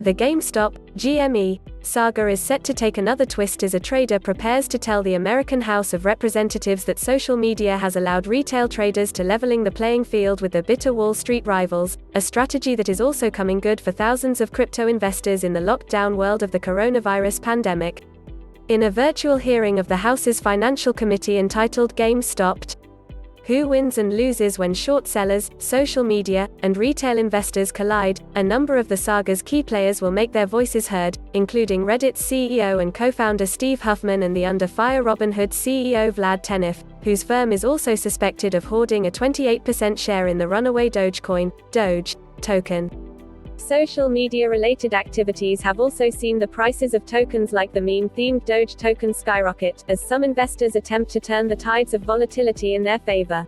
The GameStop, GME, saga is set to take another twist as a trader prepares to tell the American House of Representatives that social media has allowed retail traders to leveling the playing field with their bitter Wall Street rivals, a strategy that is also coming good for thousands of crypto investors in the locked-down world of the coronavirus pandemic. In a virtual hearing of the House's Financial Committee entitled GameStop, Who Wins and Loses When Short Sellers, Social Media, and Retail Investors Collide, a number of the saga's key players will make their voices heard, including Reddit's CEO and co-founder Steve Huffman and the under-fire Robinhood CEO Vlad Tenev, whose firm is also suspected of hoarding a 28% share in the runaway Dogecoin, Doge, token. Social media-related activities have also seen the prices of tokens like the meme-themed Doge token skyrocket, as some investors attempt to turn the tides of volatility in their favor.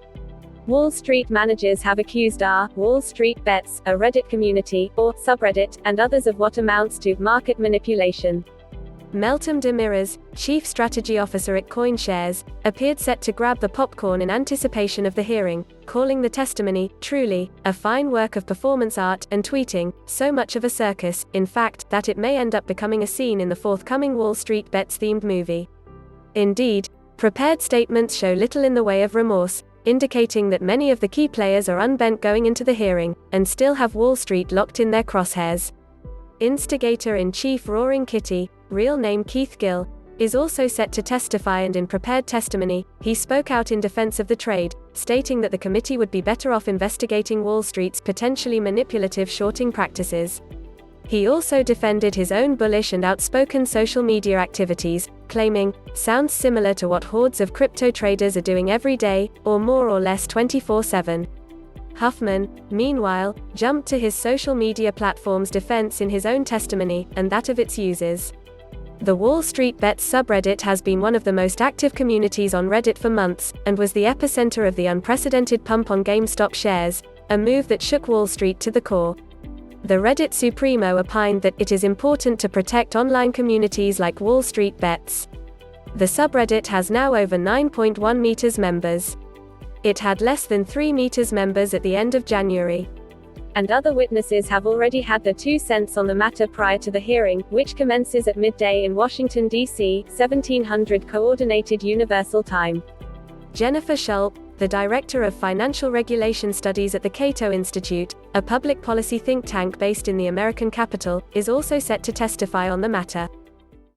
Wall Street managers have accused Wall Street Bets, a Reddit community, or subreddit, and others of what amounts to market manipulation. Meltem Demirors, chief strategy officer at CoinShares, appeared set to grab the popcorn in anticipation of the hearing, calling the testimony, truly, a fine work of performance art, and tweeting, so much of a circus, in fact, that it may end up becoming a scene in the forthcoming Wall Street Bets-themed movie. Indeed, prepared statements show little in the way of remorse, indicating that many of the key players are unbent going into the hearing, and still have Wall Street locked in their crosshairs. Instigator-in-chief Roaring Kitty, real name Keith Gill, is also set to testify, and in prepared testimony, he spoke out in defense of the trade, stating that the committee would be better off investigating Wall Street's potentially manipulative shorting practices. He also defended his own bullish and outspoken social media activities, claiming, sounds similar to what hordes of crypto traders are doing every day, or more or less 24/7. Huffman, meanwhile, jumped to his social media platform's defense in his own testimony, and that of its users. The Wall Street Bets subreddit has been one of the most active communities on Reddit for months, and was the epicenter of the unprecedented pump on GameStop shares, a move that shook Wall Street to the core. The Reddit Supremo opined that it is important to protect online communities like Wall Street Bets. The subreddit has now over 9.1 meters members. It had less than 3 meters members at the end of January. And other witnesses have already had their 2 cents on the matter prior to the hearing, which commences at midday in Washington, D.C., 1700 Coordinated Universal Time. Jennifer Schulp, the Director of Financial Regulation Studies at the Cato Institute, a public policy think tank based in the American capital, is also set to testify on the matter.